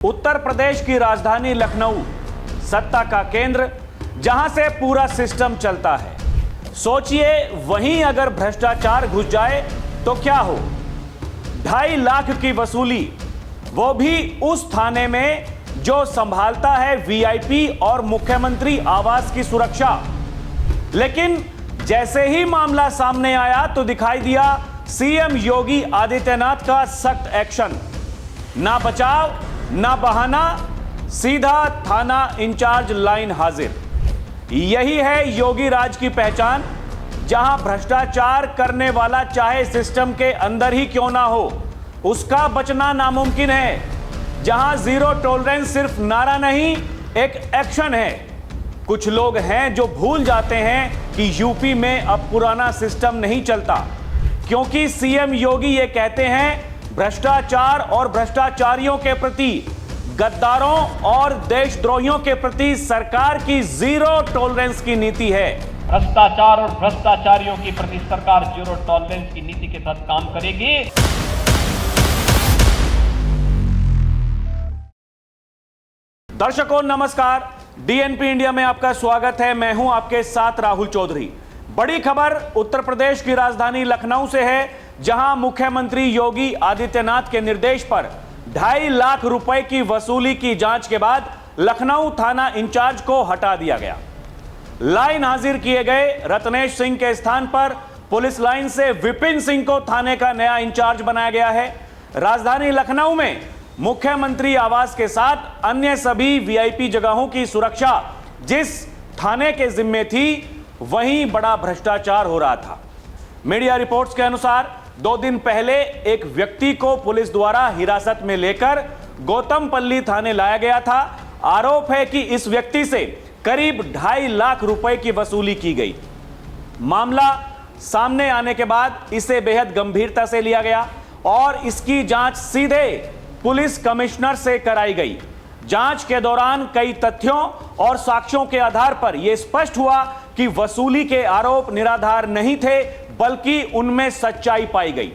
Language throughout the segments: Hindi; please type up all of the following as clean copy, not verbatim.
उत्तर प्रदेश की राजधानी लखनऊ सत्ता का केंद्र, जहां से पूरा सिस्टम चलता है। सोचिए वहीं अगर भ्रष्टाचार घुस जाए तो क्या हो। 2.5 लाख की वसूली, वो भी उस थाने में जो संभालता है वीआईपी और मुख्यमंत्री आवास की सुरक्षा। लेकिन जैसे ही मामला सामने आया तो दिखाई दिया सीएम योगी आदित्यनाथ का सख्त एक्शन। ना बचाव ना बहाना, सीधा थाना इंचार्ज लाइन हाजिर। यही है योगी राज की पहचान, जहां भ्रष्टाचार करने वाला चाहे सिस्टम के अंदर ही क्यों ना हो, उसका बचना नामुमकिन है। जहां जीरो टॉलरेंस सिर्फ नारा नहीं, एक एक्शन है। कुछ लोग हैं जो भूल जाते हैं कि यूपी में अब पुराना सिस्टम नहीं चलता, क्योंकि सीएम योगी ये कहते हैं भ्रष्टाचार और भ्रष्टाचारियों के प्रति, गद्दारों और देशद्रोहियों के प्रति सरकार की जीरो टॉलरेंस की नीति है। भ्रष्टाचार और भ्रष्टाचारियों के प्रति सरकार जीरो टॉलरेंस की नीति के साथ काम करेगी। दर्शकों नमस्कार, डीएनपी इंडिया में आपका स्वागत है। मैं हूं आपके साथ राहुल चौधरी। बड़ी खबर उत्तर प्रदेश की राजधानी लखनऊ से है, जहां मुख्यमंत्री योगी आदित्यनाथ के निर्देश पर 2.5 लाख रुपए की वसूली की जांच के बाद लखनऊ थाना इंचार्ज को हटा दिया गया। लाइन हाजिर किए गए रत्नेश सिंह के स्थान पर पुलिस लाइन से विपिन सिंह को थाने का नया इंचार्ज बनाया गया है। राजधानी लखनऊ में मुख्यमंत्री आवास के साथ अन्य सभी वीआईपी जगहों की सुरक्षा जिस थाने के जिम्मे थी, वहीं बड़ा भ्रष्टाचार हो रहा था। मीडिया रिपोर्ट्स के अनुसार 2 दिन पहले एक व्यक्ति को पुलिस द्वारा हिरासत में लेकर गौतमपल्ली थाने लाया गया था। आरोप है कि इस व्यक्ति से करीब 2.5 लाख रुपए की वसूली की गई। मामला सामने आने के बाद इसे बेहद गंभीरता से लिया गया और इसकी जांच सीधे पुलिस कमिश्नर से कराई गई। जांच के दौरान कई तथ्यों और साक्ष्यों के आधार पर यह स्पष्ट हुआ कि वसूली के आरोप निराधार नहीं थे, बल्कि उनमें सच्चाई पाई गई।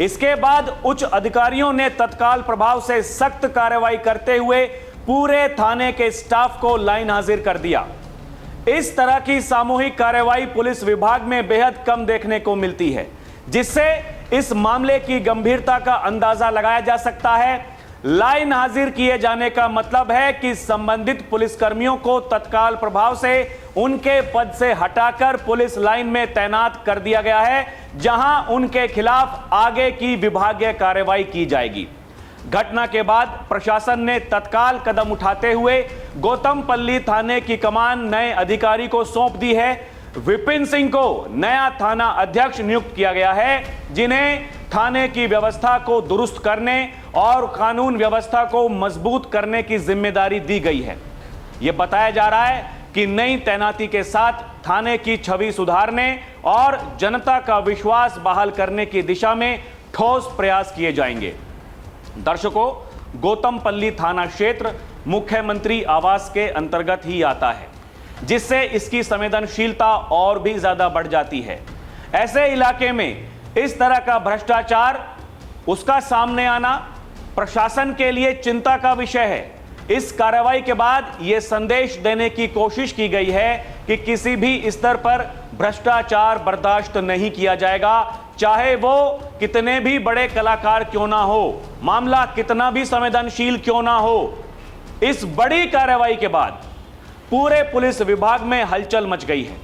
इसके बाद उच्च अधिकारियों ने तत्काल प्रभाव से सख्त कार्रवाई करते हुए पूरे थाने के स्टाफ को लाइन हाजिर कर दिया। इस तरह की सामूहिक कार्रवाई पुलिस विभाग में बेहद कम देखने को मिलती है, जिससे इस मामले की गंभीरता का अंदाजा लगाया जा सकता है। लाइन हाजिर किए जाने का मतलब है कि संबंधित पुलिसकर्मियों को तत्काल प्रभाव से उनके पद से हटाकर पुलिस लाइन में तैनात कर दिया गया है, जहां उनके खिलाफ आगे की विभागीय कार्रवाई की जाएगी। घटना के बाद प्रशासन ने तत्काल कदम उठाते हुए गौतमपल्ली थाने की कमान नए अधिकारी को सौंप दी है। विपिन सिंह को नया थाना अध्यक्ष नियुक्त किया गया है, जिन्हें थाने की व्यवस्था को दुरुस्त करने और कानून व्यवस्था को मजबूत करने की जिम्मेदारी दी गई है। यह बताया जा रहा है कि नई तैनाती के साथ थाने की छवि सुधारने और जनता का विश्वास बहाल करने की दिशा में ठोस प्रयास किए जाएंगे। दर्शकों, गौतमपल्ली थाना क्षेत्र मुख्यमंत्री आवास के अंतर्गत ही आता है, जिससे इसकी संवेदनशीलता और भी ज्यादा बढ़ जाती है। ऐसे इलाके में इस तरह का भ्रष्टाचार, उसका सामने आना प्रशासन के लिए चिंता का विषय है। इस कार्रवाई के बाद यह संदेश देने की कोशिश की गई है कि किसी भी स्तर पर भ्रष्टाचार बर्दाश्त नहीं किया जाएगा, चाहे वो कितने भी बड़े कलाकार क्यों ना हो, मामला कितना भी संवेदनशील क्यों ना हो। इस बड़ी कार्रवाई के बाद पूरे पुलिस विभाग में हलचल मच गई है।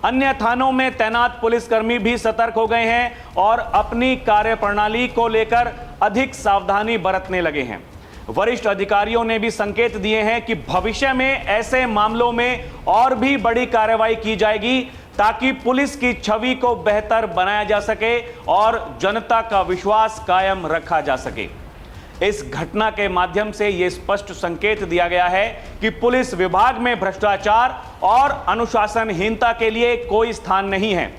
अन्य थानों में तैनात पुलिसकर्मी भी सतर्क हो गए हैं और अपनी कार्यप्रणाली को लेकर अधिक सावधानी बरतने लगे हैं। वरिष्ठ अधिकारियों ने भी संकेत दिए हैं कि भविष्य में ऐसे मामलों में और भी बड़ी कार्रवाई की जाएगी, ताकि पुलिस की छवि को बेहतर बनाया जा सके और जनता का विश्वास कायम रखा जा सके। इस घटना के माध्यम से यह स्पष्ट संकेत दिया गया है कि पुलिस विभाग में भ्रष्टाचार और अनुशासनहीनता के लिए कोई स्थान नहीं है।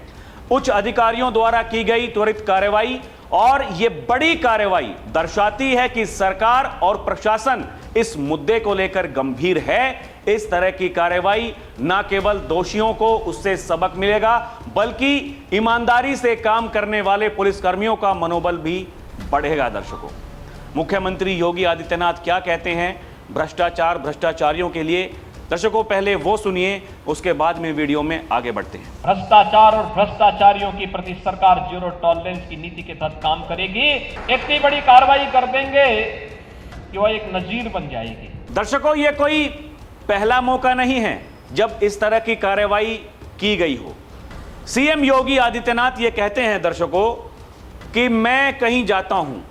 उच्च अधिकारियों द्वारा की गई त्वरित कार्रवाई और यह बड़ी कार्रवाई दर्शाती है कि सरकार और प्रशासन इस मुद्दे को लेकर गंभीर है। इस तरह की कार्रवाई न केवल दोषियों को उससे सबक मिलेगा, बल्कि ईमानदारी से काम करने वाले पुलिसकर्मियों का मनोबल भी बढ़ेगा। दर्शकों, मुख्यमंत्री योगी आदित्यनाथ क्या कहते हैं भ्रष्टाचार भ्रष्टाचारियों के लिए। दर्शकों पहले वो सुनिए, उसके बाद में वीडियो में आगे बढ़ते हैं। भ्रष्टाचार और भ्रष्टाचारियों के प्रति सरकार जीरो टॉलरेंस की नीति के तहत काम करेगी। इतनी बड़ी कार्रवाई कर देंगे कि वह एक नजीर बन जाएगी। दर्शकों ये कोई पहला मौका नहीं है जब इस तरह की कार्रवाई की गई हो। सीएम योगी आदित्यनाथ ये कहते हैं दर्शकों कि मैं कहीं जाता हूं,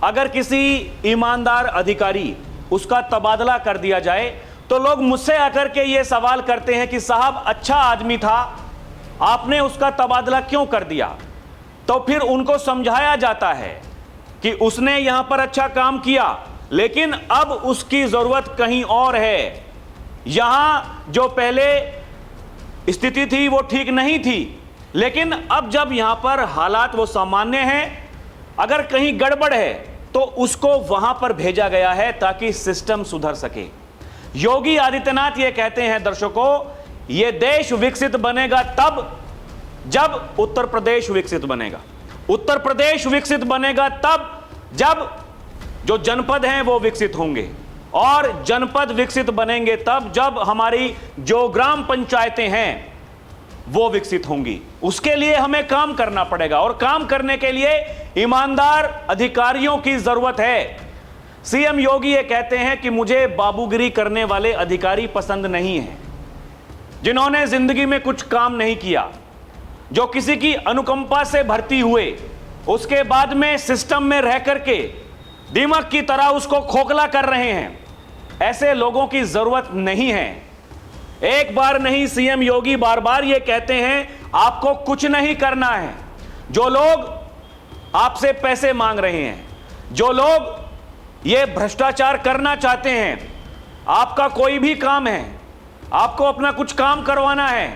अगर किसी ईमानदार अधिकारी उसका तबादला कर दिया जाए तो लोग मुझसे आकर के ये सवाल करते हैं कि साहब अच्छा आदमी था, आपने उसका तबादला क्यों कर दिया। तो फिर उनको समझाया जाता है कि उसने यहां पर अच्छा काम किया, लेकिन अब उसकी जरूरत कहीं और है। यहां जो पहले स्थिति थी वो ठीक नहीं थी, लेकिन अब जब यहां पर हालात वो सामान्य हैं, अगर कहीं गड़बड़ है तो उसको वहां पर भेजा गया है ताकि सिस्टम सुधर सके। योगी आदित्यनाथ ये कहते हैं दर्शकों, ये देश विकसित बनेगा तब जब उत्तर प्रदेश विकसित बनेगा। उत्तर प्रदेश विकसित बनेगा तब जब जो जनपद हैं वो विकसित होंगे, और जनपद विकसित बनेंगे तब जब हमारी जो ग्राम पंचायतें हैं वो विकसित होंगी। उसके लिए हमें काम करना पड़ेगा, और काम करने के लिए ईमानदार अधिकारियों की जरूरत है। सीएम योगी ये कहते हैं कि मुझे बाबूगिरी करने वाले अधिकारी पसंद नहीं हैं, जिन्होंने जिंदगी में कुछ काम नहीं किया, जो किसी की अनुकंपा से भर्ती हुए, उसके बाद में सिस्टम में रह करके दीमक की तरह उसको खोखला कर रहे हैं। ऐसे लोगों की जरूरत नहीं है। एक बार नहीं, सीएम योगी बार बार ये कहते हैं आपको कुछ नहीं करना है। जो लोग आपसे पैसे मांग रहे हैं, जो लोग ये भ्रष्टाचार करना चाहते हैं, आपका कोई भी काम है, आपको अपना कुछ काम करवाना है,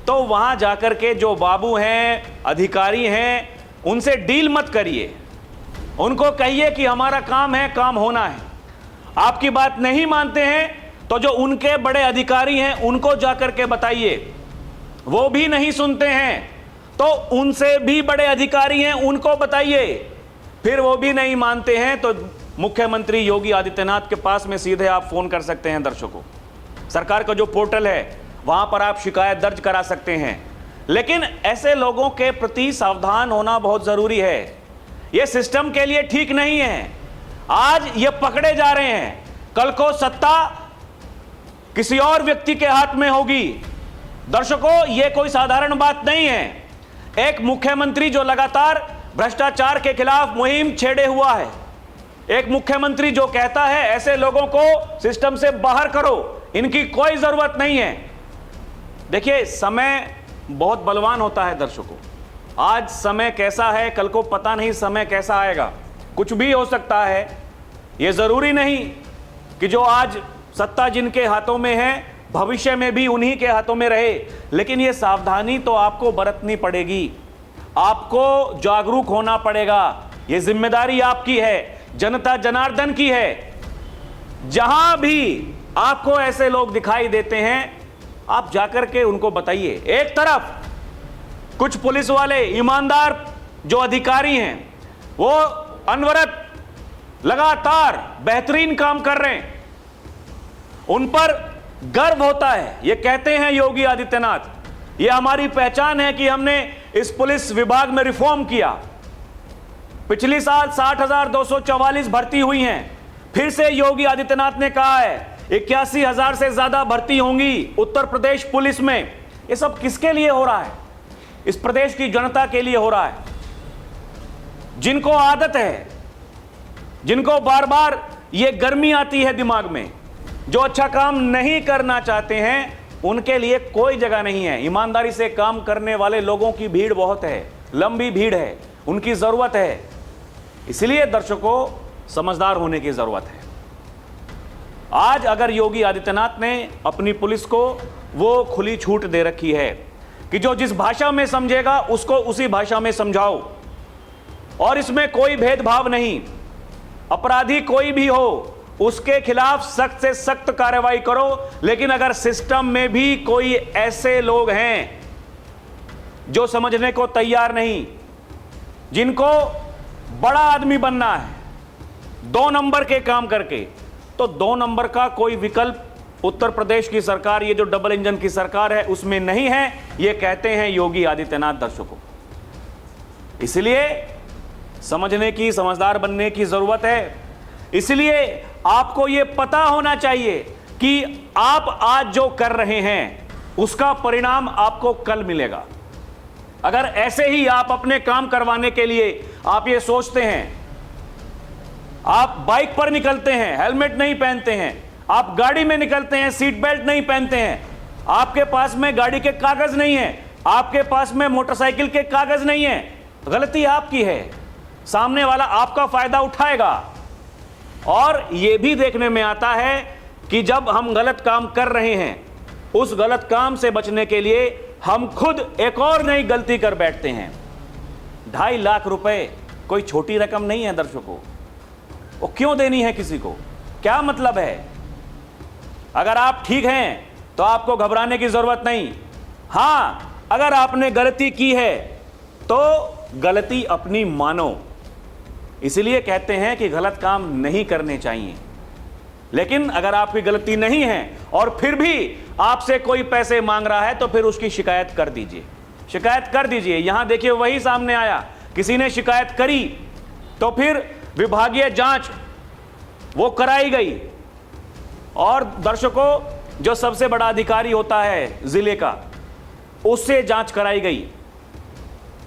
तो वहां जाकर के जो बाबू हैं, अधिकारी हैं, उनसे डील मत करिए। उनको कहिए कि हमारा काम है, काम होना है। आपकी बात नहीं मानते हैं तो जो उनके बड़े अधिकारी हैं उनको जाकर के बताइए। वो भी नहीं सुनते हैं तो उनसे भी बड़े अधिकारी हैं उनको बताइए। फिर वो भी नहीं मानते हैं तो मुख्यमंत्री योगी आदित्यनाथ के पास में सीधे आप फोन कर सकते हैं। दर्शकों, सरकार का जो पोर्टल है वहां पर आप शिकायत दर्ज करा सकते हैं। लेकिन ऐसे लोगों के प्रति सावधान होना बहुत जरूरी है। यह सिस्टम के लिए ठीक नहीं है। आज ये पकड़े जा रहे हैं, कल को सत्ता किसी और व्यक्ति के हाथ में होगी। दर्शकों, यह कोई साधारण बात नहीं है। एक मुख्यमंत्री जो लगातार भ्रष्टाचार के खिलाफ मुहिम छेड़े हुआ है, एक मुख्यमंत्री जो कहता है ऐसे लोगों को सिस्टम से बाहर करो, इनकी कोई जरूरत नहीं है। देखिए, समय बहुत बलवान होता है दर्शकों। आज समय कैसा है, कल को पता नहीं समय कैसा आएगा, कुछ भी हो सकता है। यह जरूरी नहीं कि जो आज सत्ता जिनके हाथों में है भविष्य में भी उन्हीं के हाथों में रहे। लेकिन यह सावधानी तो आपको बरतनी पड़ेगी, आपको जागरूक होना पड़ेगा। यह जिम्मेदारी आपकी है, जनता जनार्दन की है। जहां भी आपको ऐसे लोग दिखाई देते हैं, आप जाकर के उनको बताइए। एक तरफ कुछ पुलिस वाले ईमानदार जो अधिकारी हैं वो अनवरत लगातार बेहतरीन काम कर रहे हैं, उन पर गर्व होता है। ये कहते हैं योगी आदित्यनाथ, ये हमारी पहचान है कि हमने इस पुलिस विभाग में रिफॉर्म किया। पिछली साल 60,244 भर्ती हुई हैं। फिर से योगी आदित्यनाथ ने कहा है 81,000 से ज्यादा भर्ती होंगी उत्तर प्रदेश पुलिस में। ये सब किसके लिए हो रहा है? इस प्रदेश की जनता के लिए हो रहा है। जिनको आदत है, जिनको बार बार ये गर्मी आती है दिमाग में, जो अच्छा काम नहीं करना चाहते हैं, उनके लिए कोई जगह नहीं है। ईमानदारी से काम करने वाले लोगों की भीड़ बहुत है, लंबी भीड़ है, उनकी जरूरत है। इसलिए दर्शकों, समझदार होने की जरूरत है। आज अगर योगी आदित्यनाथ ने अपनी पुलिस को वो खुली छूट दे रखी है कि जो जिस भाषा में समझेगा उसको उसी भाषा में समझाओ, और इसमें कोई भेदभाव नहीं। अपराधी कोई भी हो उसके खिलाफ सख्त से सख्त कार्रवाई करो। लेकिन अगर सिस्टम में भी कोई ऐसे लोग हैं जो समझने को तैयार नहीं, जिनको बड़ा आदमी बनना है, 2 नंबर के काम करके। तो 2 नंबर का कोई विकल्प उत्तर प्रदेश की सरकार, ये जो डबल इंजन की सरकार है, उसमें नहीं है, ये कहते हैं योगी आदित्यनाथ। दर्शकों, इसलिए समझने की, समझदार बनने की जरूरत है। इसलिए आपको यह पता होना चाहिए कि आप आज जो कर रहे हैं उसका परिणाम आपको कल मिलेगा। अगर ऐसे ही आप अपने काम करवाने के लिए आप ये सोचते हैं, आप बाइक पर निकलते हैं, हेलमेट नहीं पहनते हैं, आप गाड़ी में निकलते हैं, सीट बेल्ट नहीं पहनते हैं, आपके पास में गाड़ी के कागज नहीं है, आपके पास में मोटरसाइकिल के कागज नहीं है, गलती आपकी है। सामने वाला आपका फायदा उठाएगा। और यह भी देखने में आता है कि जब हम गलत काम कर रहे हैं, उस गलत काम से बचने के लिए हम खुद एक और नई गलती कर बैठते हैं। 2.5 लाख रुपए कोई छोटी रकम नहीं है दर्शकों। वो क्यों देनी है किसी को? क्या मतलब है? अगर आप ठीक हैं तो आपको घबराने की जरूरत नहीं। हां, अगर आपने गलती की है तो गलती अपनी मानो। इसलिए कहते हैं कि गलत काम नहीं करने चाहिए। लेकिन अगर आपकी गलती नहीं है और फिर भी आपसे कोई पैसे मांग रहा है तो फिर उसकी शिकायत कर दीजिए, शिकायत कर दीजिए। यहां देखिए, वही सामने आया, किसी ने शिकायत करी तो फिर विभागीय जांच वो कराई गई। और दर्शकों, जो सबसे बड़ा अधिकारी होता है जिले का, उससे जांच कराई गई।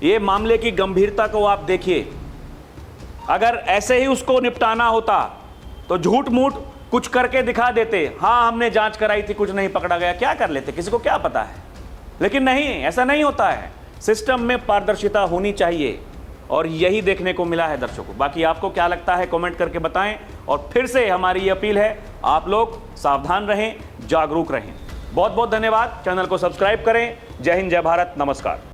ये मामले की गंभीरता को आप देखिए। अगर ऐसे ही उसको निपटाना होता तो झूठ मूठ कुछ करके दिखा देते, हाँ हमने जांच कराई थी, कुछ नहीं पकड़ा गया, क्या कर लेते, किसी को क्या पता है। लेकिन नहीं, ऐसा नहीं होता है। सिस्टम में पारदर्शिता होनी चाहिए और यही देखने को मिला है दर्शकों। बाकी आपको क्या लगता है कमेंट करके बताएं। और फिर से हमारी ये अपील है, आप लोग सावधान रहें, जागरूक रहें। बहुत बहुत धन्यवाद। चैनल को सब्सक्राइब करें। जय हिंद, जय भारत, नमस्कार।